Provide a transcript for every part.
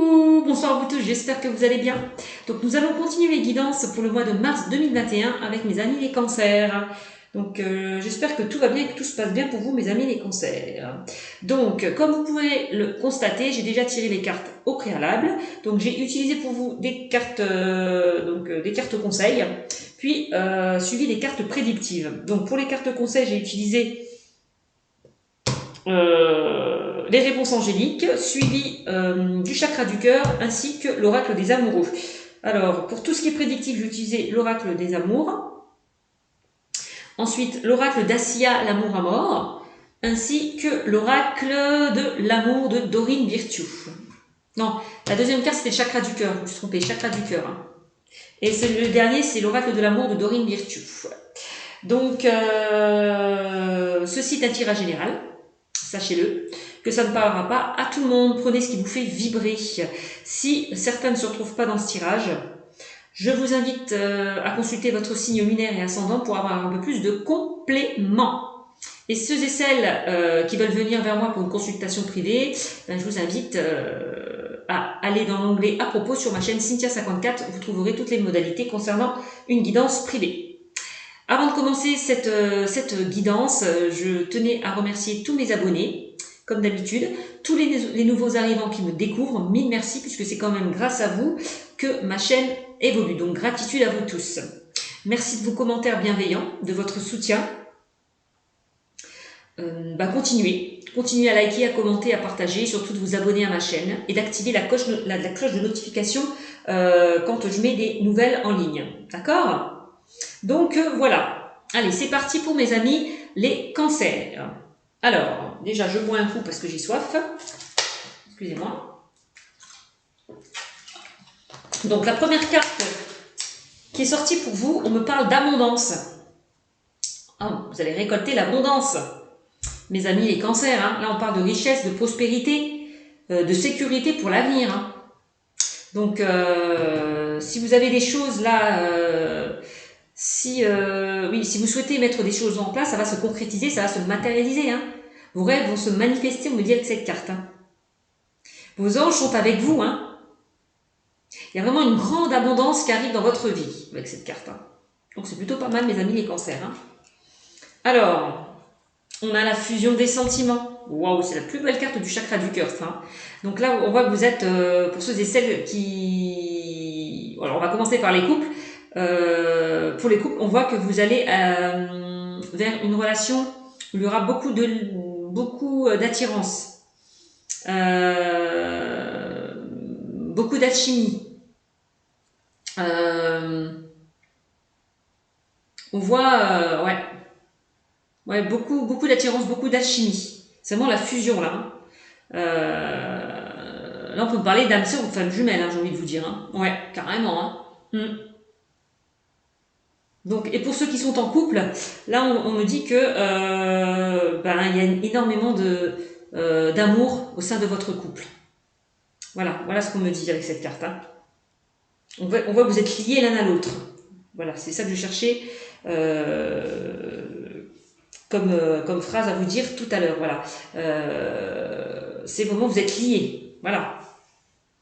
Coucou, bonsoir à vous tous, j'espère que vous allez bien. Donc nous allons continuer les guidances pour le mois de mars 2021 avec mes amis les cancers. Donc j'espère que tout va bien et que tout se passe bien pour vous mes amis les cancers. Donc comme vous pouvez le constater, j'ai déjà tiré les cartes au préalable. Donc j'ai utilisé pour vous des cartes, des cartes conseils, puis suivi des cartes prédictives. Donc pour les cartes conseils, j'ai utilisé les réponses angéliques, suivi du chakra du cœur, ainsi que l'oracle des amoureux. Alors, pour tout ce qui est prédictif, j'ai utilisé l'oracle des amours. Ensuite, l'oracle d'Assia, l'amour à mort, ainsi que l'oracle de l'amour de Dorine Virtue. Non, la deuxième carte, c'était le chakra du cœur, je me suis trompée, chakra du cœur. Et le dernier, c'est l'oracle de l'amour de Dorine Virtue. Donc, ceci est un tirage général. Sachez-le, que ça ne parlera pas à tout le monde. Prenez ce qui vous fait vibrer. Si certains ne se retrouvent pas dans ce tirage, je vous invite à consulter votre signe lunaire et ascendant pour avoir un peu plus de compléments. Et ceux et celles qui veulent venir vers moi pour une consultation privée, je vous invite à aller dans l'onglet à propos sur ma chaîne Cynthia54. Vous trouverez toutes les modalités concernant une guidance privée. Avant de commencer cette guidance, je tenais à remercier tous mes abonnés, comme d'habitude, tous les nouveaux arrivants qui me découvrent, mille merci, puisque c'est quand même grâce à vous que ma chaîne évolue. Donc gratitude à vous tous. Merci de vos commentaires bienveillants, de votre soutien. Continuez à liker, à commenter, à partager, surtout de vous abonner à ma chaîne et d'activer la cloche de notification quand je mets des nouvelles en ligne. D'accord ? Donc voilà, allez c'est parti pour mes amis les cancers. Alors, déjà je bois un coup parce que j'ai soif, excusez-moi. Donc la première carte qui est sortie pour vous, on me parle d'abondance. Vous allez récolter l'abondance, mes amis les cancers. Là on parle de richesse, de prospérité, de sécurité pour l'avenir. Donc si vous avez des choses là... Si vous souhaitez mettre des choses en place, ça va se concrétiser, ça va se matérialiser. Vos rêves vont se manifester, on me dit avec cette carte. Vos anges sont avec vous. Il y a vraiment une grande abondance qui arrive dans votre vie avec cette carte. Donc c'est plutôt pas mal, mes amis les cancers. Alors, on a la fusion des sentiments. Waouh, c'est la plus belle carte du chakra du cœur, ça. Donc là, on voit que vous êtes, pour ceux et celles qui... Alors, on va commencer par les couples. Pour les couples, on voit que vous allez vers une relation où il y aura beaucoup d'attirance, beaucoup d'alchimie. On voit, beaucoup d'attirance, beaucoup d'alchimie. C'est vraiment la fusion là. Là, on peut parler d'âme sœur ou de femme jumelle, j'ai envie de vous dire. Ouais, carrément. Donc, et pour ceux qui sont en couple, là on me dit que il y a énormément d'amour au sein de votre couple. Voilà ce qu'on me dit avec cette carte. On voit que vous êtes liés l'un à l'autre. Voilà, c'est ça que je cherchais comme phrase à vous dire tout à l'heure. Voilà, c'est vraiment vous êtes liés. Voilà.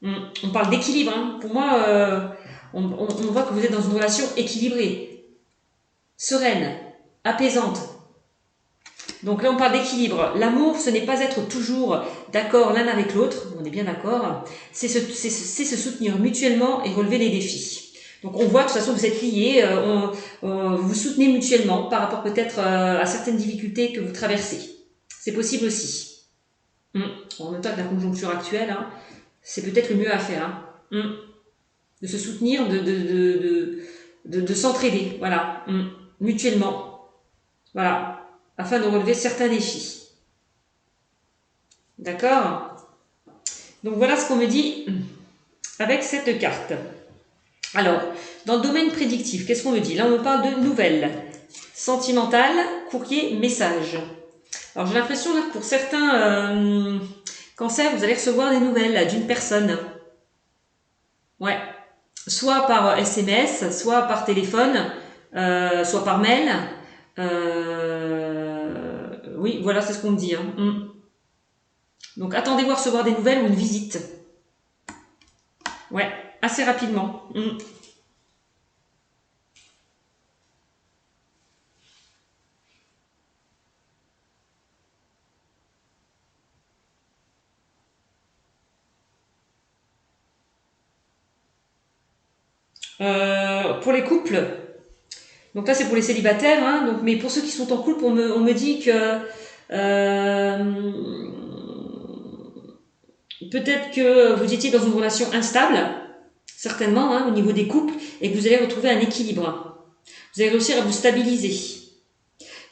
On parle d'équilibre. Pour moi, on voit que vous êtes dans une relation équilibrée. Sereine, apaisante. Donc là, on parle d'équilibre. L'amour, ce n'est pas être toujours d'accord l'un avec l'autre, on est bien d'accord, c'est se soutenir mutuellement et relever les défis. Donc on voit de toute façon que vous êtes liés, vous vous soutenez mutuellement par rapport peut-être à certaines difficultés que vous traversez. C'est possible aussi. En même temps, avec la conjoncture actuelle, c'est peut-être le mieux à faire. De se soutenir, de s'entraider, voilà. Mutuellement, voilà, afin de relever certains défis. D'accord? Donc voilà ce qu'on me dit avec cette carte. Alors, dans le domaine prédictif, qu'est-ce qu'on me dit? Là, on me parle de nouvelles, sentimentales, courrier, message. Alors, j'ai l'impression là que pour certains cancers, vous allez recevoir des nouvelles d'une personne. Ouais, soit par SMS, soit par téléphone, soit par mail. Oui, voilà, c'est ce qu'on me dit. Donc attendez-vous à recevoir des nouvelles ou une visite. Ouais, assez rapidement. Pour les couples, donc là c'est pour les célibataires, hein, donc, mais pour ceux qui sont en couple, on me dit que peut-être que vous étiez dans une relation instable, certainement, hein, au niveau des couples, et que vous allez retrouver un équilibre. Vous allez réussir à vous stabiliser.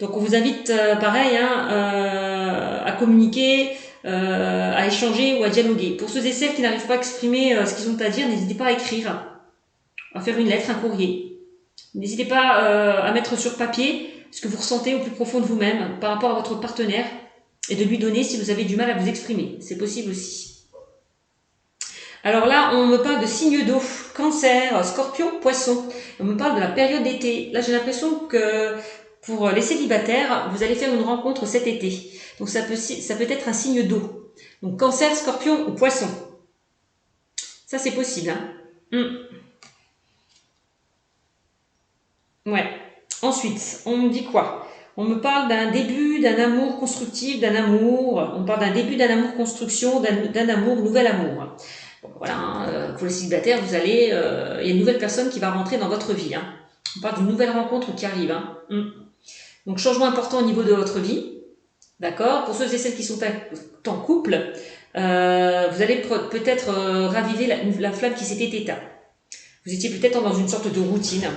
Donc on vous invite, pareil, hein, à communiquer, à échanger ou à dialoguer. Pour ceux et celles qui n'arrivent pas à exprimer ce qu'ils ont à dire, n'hésitez pas à écrire, à faire une lettre, un courrier. N'hésitez pas à mettre sur papier ce que vous ressentez au plus profond de vous-même par rapport à votre partenaire et de lui donner si vous avez du mal à vous exprimer. C'est possible aussi. Alors là, on me parle de signes d'eau, cancer, scorpion, poisson. On me parle de la période d'été. Là, j'ai l'impression que pour les célibataires, vous allez faire une rencontre cet été. Donc ça peut être un signe d'eau. Donc cancer, scorpion ou poisson. Ça, c'est possible. Hein. Ouais. Ensuite, on me dit quoi? On me parle d'un début d'un amour constructif, d'un amour. On parle d'un début d'un amour construction, d'un amour, nouvel amour. Bon, voilà, hein, pour les célibataires, il y a une nouvelle personne qui va rentrer dans votre vie. Hein. On parle d'une nouvelle rencontre qui arrive. Hein. Donc, changement important au niveau de votre vie. D'accord? Pour ceux et celles qui sont en couple, vous allez peut-être raviver la flamme qui s'était éteinte. Vous étiez peut-être dans une sorte de routine.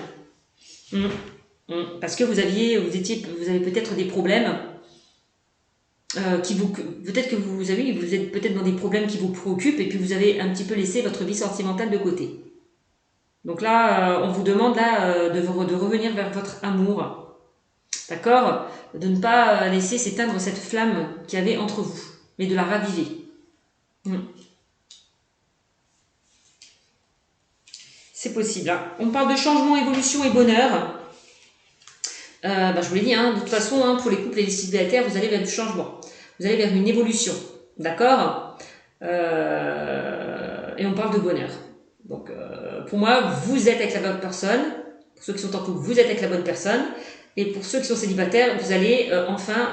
Parce que vous avez peut-être des problèmes peut-être que vous êtes peut-être dans des problèmes qui vous préoccupent et puis vous avez un petit peu laissé votre vie sentimentale de côté. Donc là, on vous demande là de revenir vers votre amour, d'accord? De ne pas laisser s'éteindre cette flamme qu'il y avait entre vous, mais de la raviver. C'est possible. Hein. On parle de changement, évolution et bonheur. Je vous l'ai dit, hein, de toute façon, hein, pour les couples et les célibataires, vous allez vers du changement. Vous allez vers une évolution. D'accord et on parle de bonheur. Donc, pour moi, vous êtes avec la bonne personne. Pour ceux qui sont en couple, vous êtes avec la bonne personne. Et pour ceux qui sont célibataires, vous allez enfin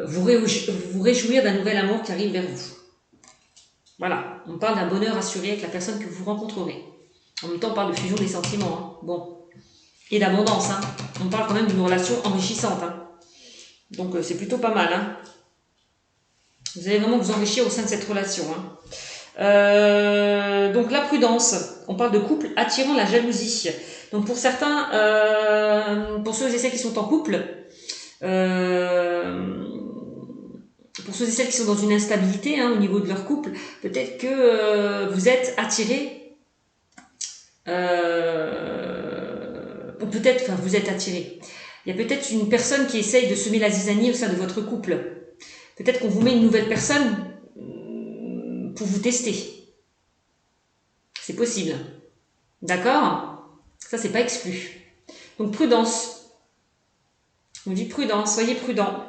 vous réjouir d'un nouvel amour qui arrive vers vous. Voilà, on parle d'un bonheur assuré avec la personne que vous rencontrerez. En même temps, on parle de fusion des sentiments. Hein. Bon. Et d'abondance. Hein. On parle quand même d'une relation enrichissante. Hein. Donc, c'est plutôt pas mal. Hein. Vous allez vraiment vous enrichir au sein de cette relation. Hein. Donc, la prudence. On parle de couple attirant la jalousie. Donc, pour certains, pour ceux et celles qui sont en couple, pour ceux et celles qui sont dans une instabilité au niveau de leur couple, peut-être que vous êtes attirés vous êtes attiré. Il y a peut-être une personne qui essaye de semer la zizanie au sein de votre couple. Peut-être qu'on vous met une nouvelle personne pour vous tester. C'est possible. D'accord? Ça, c'est pas exclu. Donc, prudence. On dit prudence, soyez prudent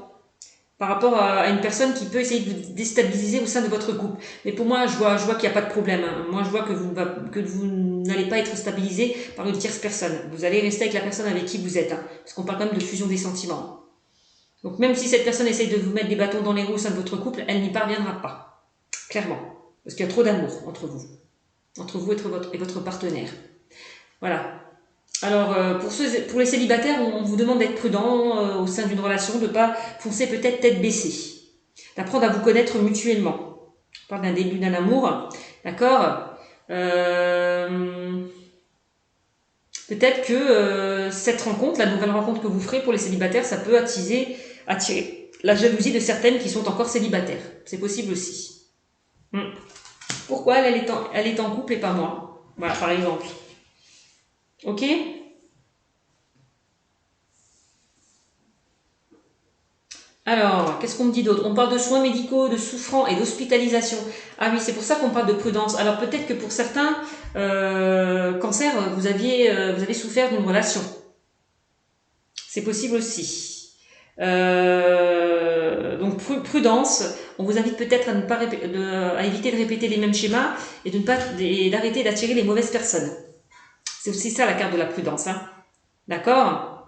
par rapport à une personne qui peut essayer de vous déstabiliser au sein de votre couple. Mais pour moi, je vois qu'il n'y a pas de problème. Hein. Moi, je vois que vous n'allez pas être stabilisé par une tierce personne. Vous allez rester avec la personne avec qui vous êtes. Hein, parce qu'on parle quand même de fusion des sentiments. Donc même si cette personne essaye de vous mettre des bâtons dans les roues au sein de votre couple, elle n'y parviendra pas. Clairement. Parce qu'il y a trop d'amour entre vous. Entre vous et votre partenaire. Voilà. Alors, pour les célibataires, on vous demande d'être prudent au sein d'une relation, de ne pas foncer peut-être tête baissée, d'apprendre à vous connaître mutuellement. On parle d'un début d'un amour, d'accord peut-être que cette rencontre, la nouvelle rencontre que vous ferez pour les célibataires, ça peut attirer la jalousie de certaines qui sont encore célibataires. C'est possible aussi. Pourquoi elle est en couple et pas moi? Voilà, par exemple. Ok? Alors, qu'est-ce qu'on me dit d'autre? On parle de soins médicaux, de souffrance et d'hospitalisation. Ah oui, c'est pour ça qu'on parle de prudence. Alors peut-être que pour certains cancers, vous avez souffert d'une relation. C'est possible aussi. Donc Donc prudence, on vous invite peut-être à ne pas à éviter de répéter les mêmes schémas et de ne pas d'arrêter d'attirer les mauvaises personnes. C'est aussi ça la carte de la prudence, hein. D'accord?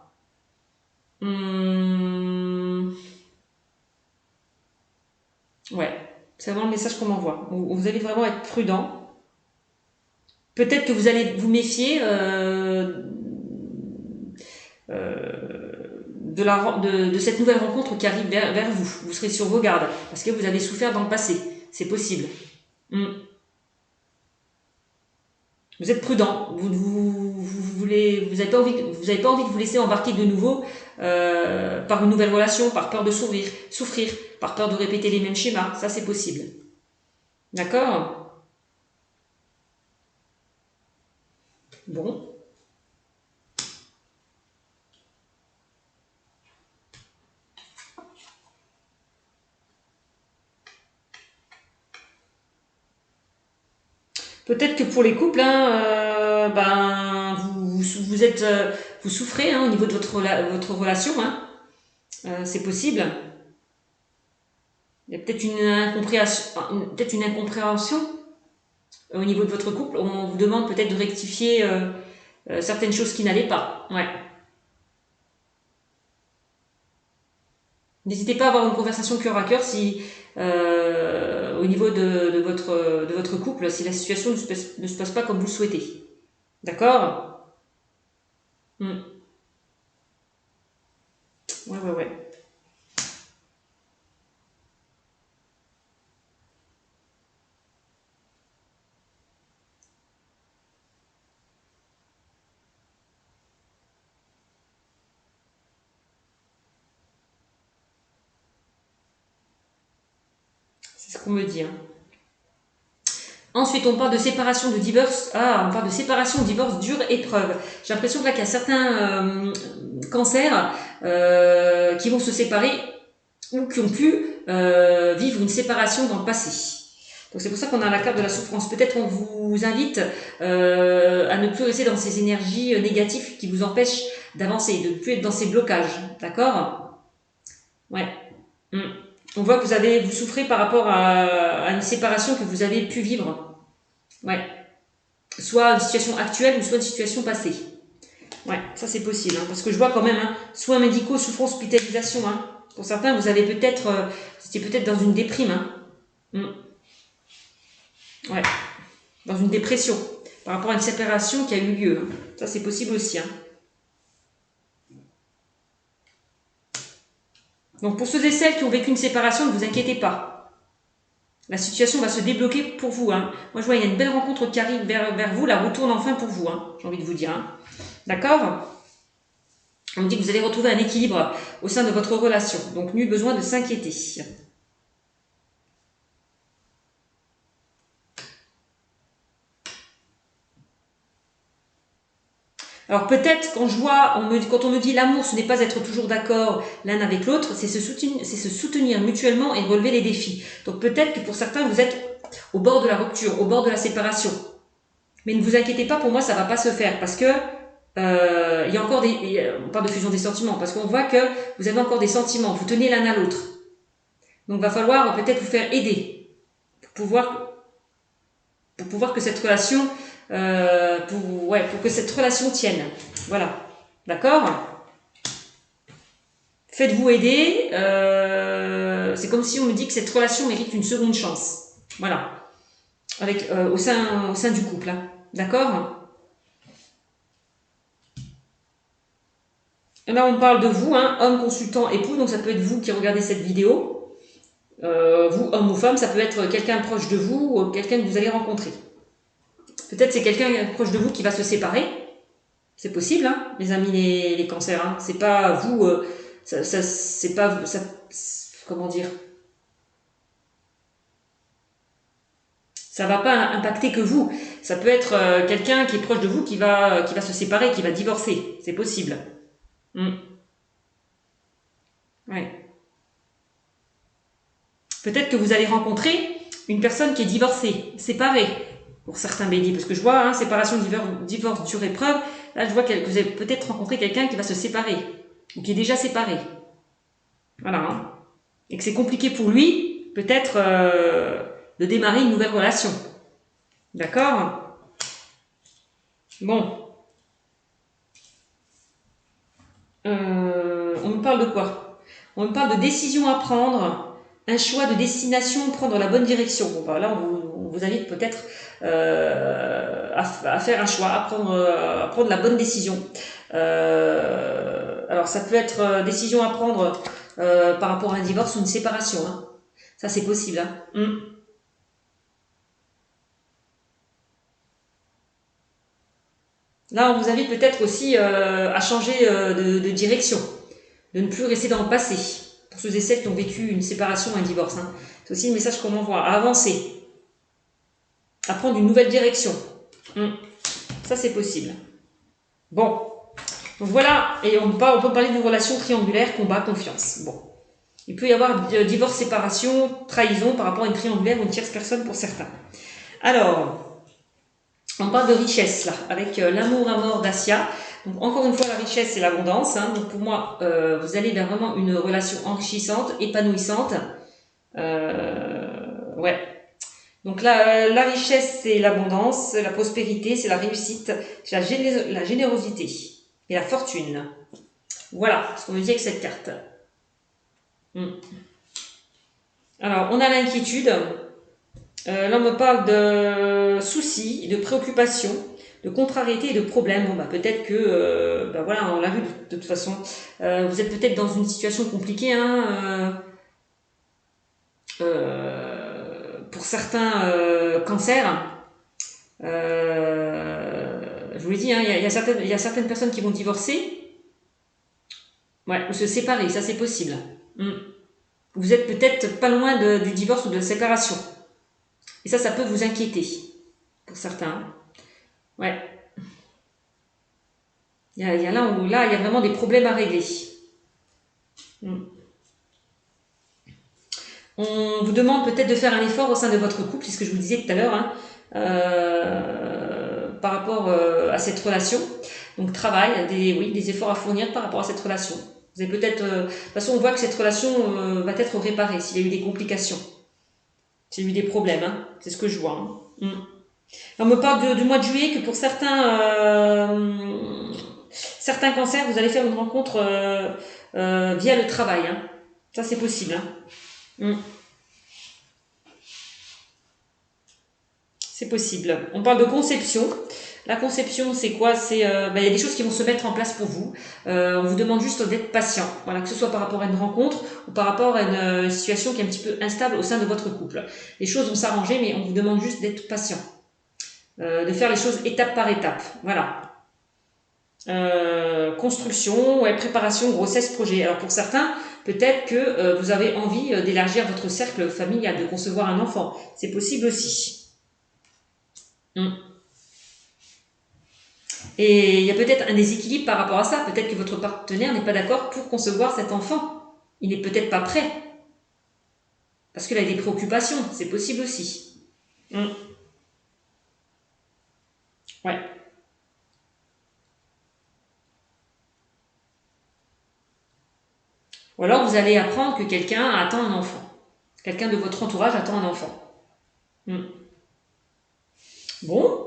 Ouais, c'est vraiment le message qu'on m'envoie. Vous allez vraiment être prudent. Peut-être que vous allez vous méfier de cette nouvelle rencontre qui arrive vers vous. Vous serez sur vos gardes parce que vous avez souffert dans le passé. C'est possible. Vous êtes prudent. Vous n'avez pas envie de vous laisser embarquer de nouveau par une nouvelle relation, par peur de souffrir, par peur de répéter les mêmes schémas. Ça, c'est possible. D'accord? Bon. Peut-être que pour les couples, hein, vous souffrez hein, au niveau de votre relation. Hein. C'est possible. Il y a peut-être une incompréhension au niveau de votre couple. On vous demande peut-être de rectifier certaines choses qui n'allaient pas. Ouais. N'hésitez pas à avoir une conversation cœur à cœur si au niveau de votre couple, si la situation ne se passe pas comme vous le souhaitez. D'accord? Ouais. C'est ce qu'on me dit. Hein. Ensuite, on parle de séparation, de divorce. Ah, on parle de séparation, divorce, dure épreuve. J'ai l'impression qu'il y a certains cancers qui vont se séparer ou qui ont pu vivre une séparation dans le passé. Donc c'est pour ça qu'on a la carte de la souffrance. Peut-être on vous invite à ne plus rester dans ces énergies négatives qui vous empêchent d'avancer, de ne plus être dans ces blocages. D'accord? Ouais. On voit que vous souffrez par rapport à une séparation que vous avez pu vivre. Ouais. Soit une situation actuelle ou soit une situation passée. Ouais, ça c'est possible. Hein, parce que je vois quand même, hein, soins médicaux, souffrance, hospitalisation. Hein. Pour certains, vous étiez peut-être dans une déprime. Hein. Ouais. Dans une dépression. Par rapport à une séparation qui a eu lieu. Hein. Ça c'est possible aussi. Hein. Donc pour ceux et celles qui ont vécu une séparation, ne vous inquiétez pas. La situation va se débloquer pour vous. Hein. Moi je vois il y a une belle rencontre qui arrive vers vous, la retourne enfin pour vous, hein, j'ai envie de vous dire. Hein. D'accord? On me dit que vous allez retrouver un équilibre au sein de votre relation. Donc nul besoin de s'inquiéter. Alors peut-être quand on me dit l'amour, ce n'est pas être toujours d'accord l'un avec l'autre, c'est se soutenir mutuellement et relever les défis. Donc peut-être que pour certains, vous êtes au bord de la rupture, au bord de la séparation. Mais ne vous inquiétez pas, pour moi, ça va pas se faire parce que il y a encore on parle de fusion des sentiments, parce qu'on voit que vous avez encore des sentiments, vous tenez l'un à l'autre. Donc va falloir peut-être vous faire aider pour pouvoir que cette relation pour que cette relation tienne. Voilà. D'accord? Faites-vous aider. C'est comme si on me dit que cette relation mérite une seconde chance. Voilà. Avec au sein du couple. Hein. D'accord? Et là, on parle de vous, hein, homme, consultant, époux. Donc, ça peut être vous qui regardez cette vidéo. Vous, homme ou femme, ça peut être quelqu'un proche de vous ou quelqu'un que vous allez rencontrer. Peut-être c'est quelqu'un proche de vous qui va se séparer. C'est possible, hein, les amis, les cancers. Hein. C'est pas vous, c'est pas ça, comment dire. Ça va pas impacter que vous. Ça peut être quelqu'un qui est proche de vous qui va se séparer, qui va divorcer. C'est possible. Ouais. Peut-être que vous allez rencontrer une personne qui est divorcée, séparée. Pour certains bénis, parce que je vois, hein, séparation, divorce, dure épreuve, là je vois que vous allez peut-être rencontrer quelqu'un qui va se séparer, ou qui est déjà séparé. Voilà. Hein. et que c'est compliqué pour lui, peut-être, de démarrer une nouvelle relation. D'accord? Bon. On me parle de quoi? On me parle de décision à prendre, un choix de destination, prendre la bonne direction. Bon, bah là, on vous invite peut-être à faire un choix, à prendre la bonne décision. Alors, ça peut être décision à prendre par rapport à un divorce ou une séparation. Hein. Ça, c'est possible. Hein. Là, on vous invite peut-être aussi à changer de direction, de ne plus rester dans le passé. Pour ceux et celles qui ont vécu une séparation ou un divorce. Hein. C'est aussi le message qu'on envoie, à avancer, à prendre une nouvelle direction. Ça, c'est possible. Bon, donc voilà, et on peut parler d'une relation triangulaire, combat, confiance. Bon, il peut y avoir divorce, séparation, trahison par rapport à une triangulaire ou une tierce personne pour certains. Alors, on parle de richesse là, avec l'amour à mort d'Asia. Donc encore une fois, la richesse c'est l'abondance. Hein. Donc pour moi, vous allez vers vraiment une relation enrichissante, épanouissante. Ouais. Donc la richesse c'est l'abondance, la prospérité c'est la réussite, c'est la générosité et la fortune. Voilà ce qu'on nous dit avec cette carte. Alors on a l'inquiétude. Là, on me parle de soucis, de préoccupations, de contrariétés et de problèmes. Bon, bah, peut-être que, voilà, on l'a vu de toute façon. Vous êtes peut-être dans une situation compliquée, hein, pour certains cancers. Je vous l'ai dit, hein, il y a certaines personnes qui vont divorcer, ouais, ou se séparer, ça c'est possible. Vous êtes peut-être pas loin du divorce ou de la séparation. Et ça peut vous inquiéter, pour certains. Ouais. Il y a là, il y a vraiment des problèmes à régler. On vous demande peut-être de faire un effort au sein de votre couple, c'est ce que je vous disais tout à l'heure, hein, par rapport à cette relation. Donc travail, des efforts à fournir par rapport à cette relation. Vous avez peut-être, de toute façon, on voit que cette relation va être réparée s'il y a eu des complications. S'il y a eu des problèmes, hein, c'est ce que je vois. Hein. On me parle du mois de juillet que pour certains cancers, vous allez faire une rencontre via le travail. Hein. Ça, c'est possible. Hein. C'est possible. On parle de conception. La conception, c'est quoi? C'est il y a des choses qui vont se mettre en place pour vous. On vous demande juste d'être patient. Voilà, que ce soit par rapport à une rencontre ou par rapport à une situation qui est un petit peu instable au sein de votre couple. Les choses vont s'arranger, mais on vous demande juste d'être patient. De faire les choses étape par étape. Voilà. Construction, préparation, grossesse, projet. Alors pour certains, peut-être que vous avez envie d'élargir votre cercle familial, de concevoir un enfant. C'est possible aussi. Et il y a peut-être un déséquilibre par rapport à ça. Peut-être que votre partenaire n'est pas d'accord pour concevoir cet enfant. Il n'est peut-être pas prêt. Parce qu'il a des préoccupations. C'est possible aussi. Ouais. Ou alors vous allez apprendre que quelqu'un attend un enfant. Quelqu'un de votre entourage attend un enfant. Bon.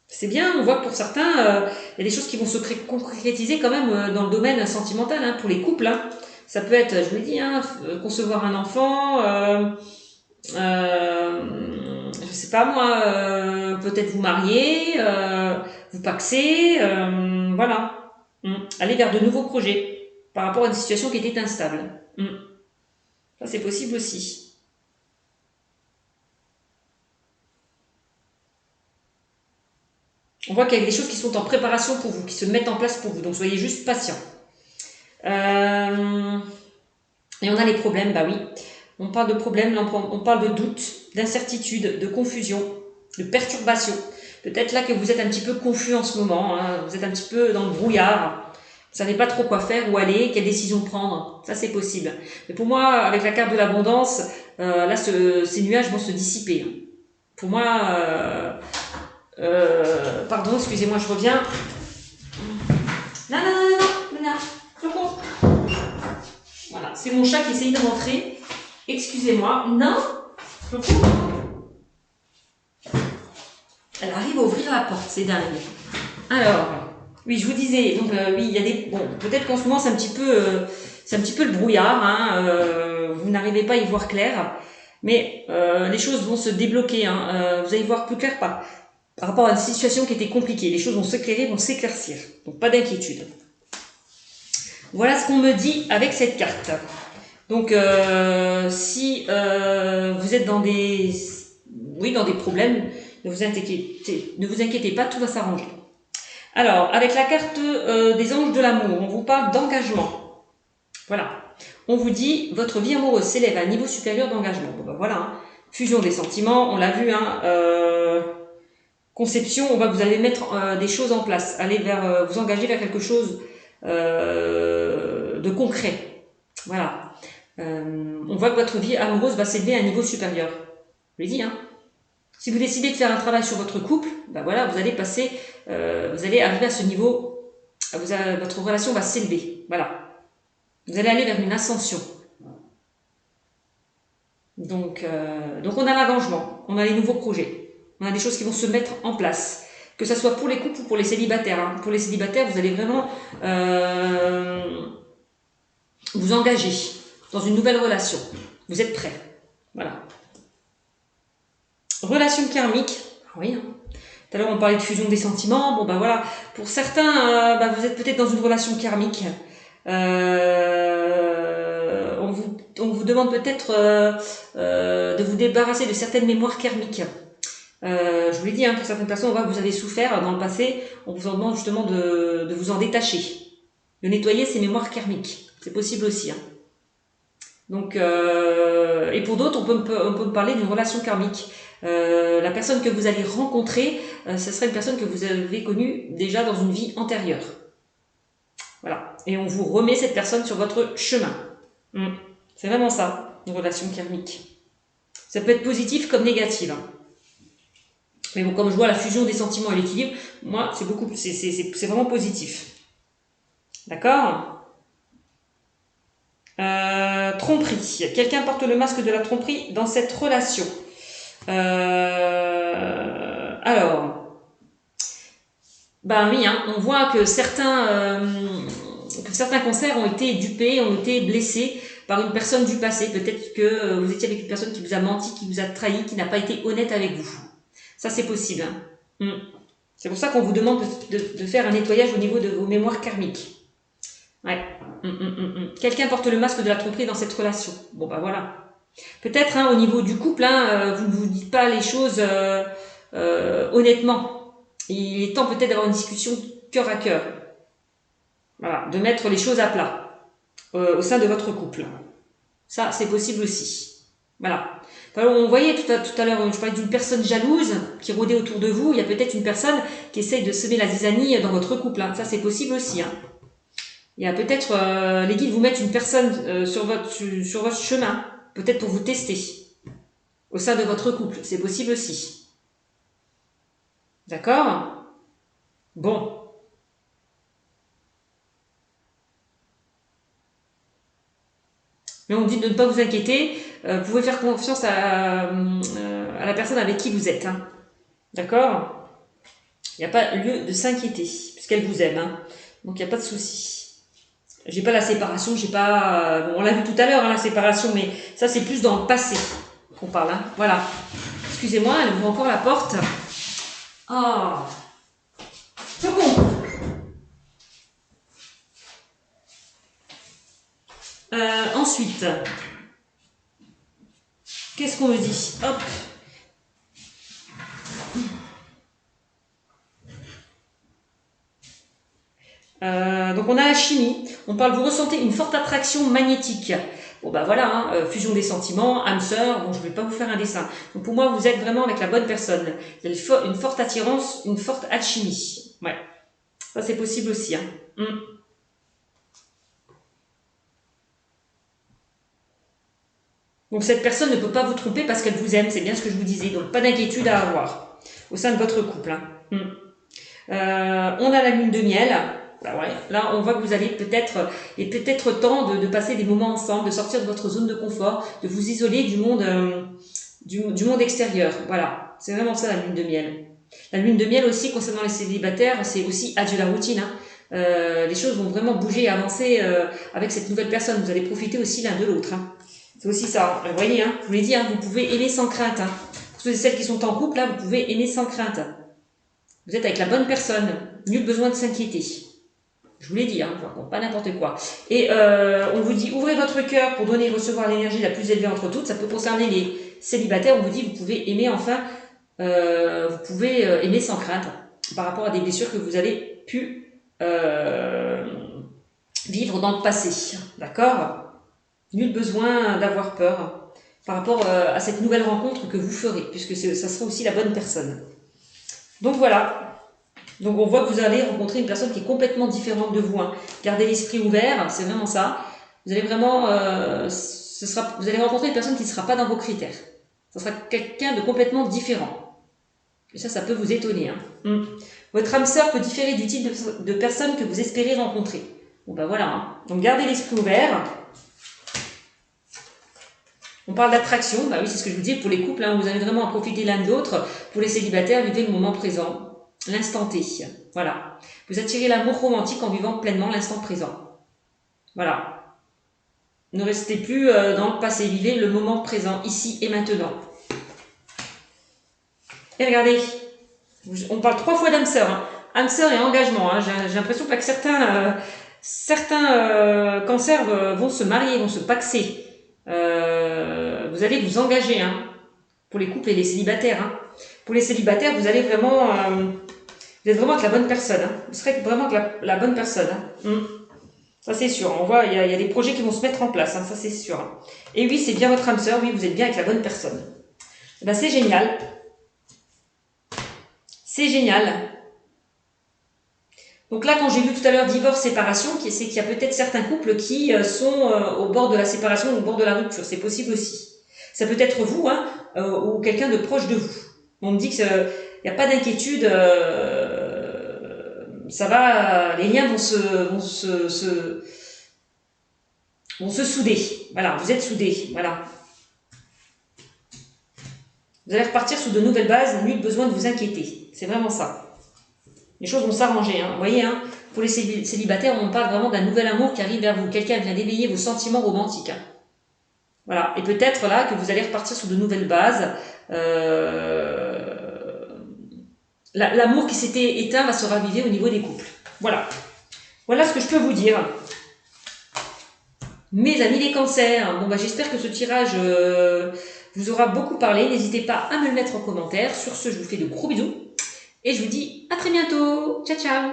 C'est bien, on voit que pour certains, il y a des choses qui vont se concrétiser quand même dans le domaine sentimental, hein, pour les couples. Hein. Ça peut être, je vous l'ai dit, hein, concevoir un enfant, je sais pas moi, peut-être vous marier, vous paxer, voilà. Aller vers de nouveaux projets par rapport à une situation qui était instable. Ça, c'est possible aussi. On voit qu'il y a des choses qui sont en préparation pour vous, qui se mettent en place pour vous. Donc, soyez juste patient. Et on a les problèmes, bah oui. On parle de problèmes, on parle de doute, d'incertitude, de confusion, de perturbation. Peut-être là que vous êtes un petit peu confus en ce moment. Hein. Vous êtes un petit peu dans le brouillard. Vous savez pas trop quoi faire, où aller, quelle décision prendre. Ça, c'est possible. Mais pour moi, avec la carte de l'abondance, là, ces nuages vont se dissiper. Pour moi... pardon, excusez-moi, je reviens. Non, Luna, secours. Voilà. c'est mon chat qui essaye de rentrer. Excusez-moi. Non. Elle arrive à ouvrir la porte, c'est dingue. Alors, oui, je vous disais, donc oui, il y a des... Bon, peut-être qu'en ce moment, c'est un petit peu le brouillard, hein, vous n'arrivez pas à y voir clair, mais les choses vont se débloquer, hein, vous allez voir plus clair par rapport à une situation qui était compliquée. Les choses vont s'éclairer, vont s'éclaircir, donc pas d'inquiétude. Voilà ce qu'on me dit avec cette carte. Donc, si vous êtes dans des problèmes, ne vous inquiétez pas, tout va s'arranger. Alors, avec la carte des anges de l'amour, on vous parle d'engagement. Voilà. On vous dit, votre vie amoureuse s'élève à un niveau supérieur d'engagement. Bon, ben voilà, hein. Fusion des sentiments, on l'a vu, hein, conception, on va vous allez mettre des choses en place, aller vers, vous engager vers quelque chose de concret. Voilà. On voit que votre vie amoureuse va s'élever à un niveau supérieur. Je l'ai dit, hein. Si vous décidez de faire un travail sur votre couple, ben voilà, vous allez passer, vous allez arriver à ce niveau, votre relation va s'élever. Voilà. Vous allez aller vers une ascension. Donc on a l'engagement, on a les nouveaux projets, on a des choses qui vont se mettre en place, que ce soit pour les couples ou pour les célibataires. Hein. Pour les célibataires, vous allez vraiment vous engager dans une nouvelle relation. Vous êtes prêts. Voilà. Relation karmique. Oui. Hein. Tout à l'heure, on parlait de fusion des sentiments. Bon, ben voilà. Pour certains, vous êtes peut-être dans une relation karmique. On vous demande peut-être de vous débarrasser de certaines mémoires karmiques. Je vous l'ai dit, hein, pour certaines personnes, on voit que vous avez souffert dans le passé. On vous en demande justement de vous en détacher, de nettoyer ces mémoires karmiques. C'est possible aussi. Hein. Donc, et pour d'autres, on peut parler d'une relation karmique. La personne que vous allez rencontrer, ce serait une personne que vous avez connue déjà dans une vie antérieure. Voilà. Et on vous remet cette personne sur votre chemin. C'est vraiment ça, une relation karmique. Ça peut être positif comme négatif. Hein. Mais bon, comme je vois la fusion des sentiments et l'équilibre, moi, c'est vraiment positif. D'accord ? Tromperie. Quelqu'un porte le masque de la tromperie dans cette relation. Alors, ben oui, hein, on voit que certains cancers ont été dupés, ont été blessés par une personne du passé. Peut-être que vous étiez avec une personne qui vous a menti, qui vous a trahi, qui n'a pas été honnête avec vous. Ça, c'est possible. Hein. C'est pour ça qu'on vous demande de faire un nettoyage au niveau de vos mémoires karmiques. Ouais. Quelqu'un porte le masque de la tromperie dans cette relation. Bon, ben voilà. Peut-être hein, au niveau du couple, hein, vous ne vous dites pas les choses honnêtement. Il est temps peut-être d'avoir une discussion cœur à cœur. Voilà, de mettre les choses à plat au sein de votre couple. Ça, c'est possible aussi. Voilà. Alors, on voyait tout à l'heure, je parlais d'une personne jalouse qui rôdait autour de vous. Il y a peut-être une personne qui essaye de semer la zizanie dans votre couple. Hein. Ça, c'est possible aussi. Hein. Il y a peut-être les guides vous mettent une personne sur votre chemin, peut-être pour vous tester au sein de votre couple. C'est possible aussi. D'accord ? Bon. Mais on dit de ne pas vous inquiéter. Vous pouvez faire confiance à la personne avec qui vous êtes. Hein. D'accord ? Il n'y a pas lieu de s'inquiéter, puisqu'elle vous aime. Hein. Donc il n'y a pas de souci. J'ai pas la séparation, j'ai pas... Bon, on l'a vu tout à l'heure, hein, la séparation, mais ça, c'est plus dans le passé qu'on parle. Hein. Voilà. Excusez-moi, elle ouvre encore la porte. Oh. C'est bon. Ensuite, qu'est-ce qu'on me dit ? Hop. Donc on a la chimie, on parle, vous ressentez une forte attraction magnétique. Bon bah voilà, hein, fusion des sentiments, âme sœur, bon je vais pas vous faire un dessin. Donc pour moi vous êtes vraiment avec la bonne personne. Il y a une forte attirance, une forte alchimie. Ouais, ça c'est possible aussi. Hein. Donc cette personne ne peut pas vous tromper parce qu'elle vous aime, c'est bien ce que je vous disais. Donc pas d'inquiétude à avoir au sein de votre couple. Hein. On a la lune de miel. Bah ouais, là on voit que vous allez peut-être, il est peut-être temps de passer des moments ensemble, de sortir de votre zone de confort, de vous isoler du monde, du monde extérieur. Voilà, c'est vraiment ça la lune de miel. La lune de miel aussi concernant les célibataires, c'est aussi adieu la routine. Hein. Les choses vont vraiment bouger et avancer avec cette nouvelle personne. Vous allez profiter aussi l'un de l'autre. Hein. C'est aussi ça. Vous voyez, hein, je vous l'ai dit, hein, vous pouvez aimer sans crainte. Hein. Pour ceux et celles qui sont en couple, là, vous pouvez aimer sans crainte. Vous êtes avec la bonne personne. Nul besoin de s'inquiéter. Je vous l'ai dit, hein, bon, pas n'importe quoi. Et on vous dit, ouvrez votre cœur pour donner et recevoir l'énergie la plus élevée entre toutes. Ça peut concerner les célibataires. On vous dit, vous pouvez aimer enfin, vous pouvez aimer sans crainte par rapport à des blessures que vous avez pu vivre dans le passé. D'accord? Nul besoin d'avoir peur par rapport à cette nouvelle rencontre que vous ferez, puisque ça sera aussi la bonne personne. Donc voilà. Donc on voit que vous allez rencontrer une personne qui est complètement différente de vous. Hein. Gardez l'esprit ouvert, c'est vraiment ça. Vous allez vraiment, vous allez rencontrer une personne qui ne sera pas dans vos critères. Ça sera quelqu'un de complètement différent. Et ça peut vous étonner. Hein. Votre âme sœur peut différer du type de personne que vous espérez rencontrer. Bon ben voilà. Hein. Donc gardez l'esprit ouvert. On parle d'attraction. Bah oui, c'est ce que je vous dis pour les couples. Hein, vous allez vraiment en profiter l'un de l'autre. Pour les célibataires, vivez le moment présent. L'instant T. Voilà. Vous attirez l'amour romantique en vivant pleinement l'instant présent. Voilà. Ne restez plus dans le passé. Vivez le moment présent, ici et maintenant. Et regardez, on parle 3 fois d'âme sœur. Hein. Âme sœur et engagement. Hein. J'ai l'impression que certains cancers vont se marier, vont se paxer. Vous allez vous engager. Hein, pour les couples et les célibataires. Hein. Pour les célibataires, vous allez vraiment... vous êtes vraiment avec la bonne personne. Hein. Vous serez vraiment avec la bonne personne. Hein. Ça, c'est sûr. On voit, il y a des projets qui vont se mettre en place. Hein. Ça, c'est sûr. Hein. Et oui, c'est bien votre âme sœur. Oui, vous êtes bien avec la bonne personne. Et ben, c'est génial. C'est génial. Donc là, quand j'ai vu tout à l'heure divorce, séparation, c'est qu'il y a peut-être certains couples qui sont au bord de la séparation ou au bord de la rupture. C'est possible aussi. Ça peut être vous, hein, ou quelqu'un de proche de vous. On me dit qu'il n'y a pas d'inquiétude, ça va, les liens vont se souder. Voilà, vous êtes soudés. Voilà. Vous allez repartir sous de nouvelles bases, nul besoin de vous inquiéter. C'est vraiment ça. Les choses vont s'arranger. Hein. Vous voyez, hein, pour les célibataires, on parle vraiment d'un nouvel amour qui arrive vers vous. Quelqu'un vient d'éveiller vos sentiments romantiques. Hein. Voilà. Et peut-être là que vous allez repartir sur de nouvelles bases. L'amour qui s'était éteint va se raviver au niveau des couples. Voilà. Voilà ce que je peux vous dire. Mes amis les cancers, bon bah j'espère que ce tirage vous aura beaucoup parlé. N'hésitez pas à me le mettre en commentaire. Sur ce, je vous fais de gros bisous. Et je vous dis à très bientôt. Ciao, ciao.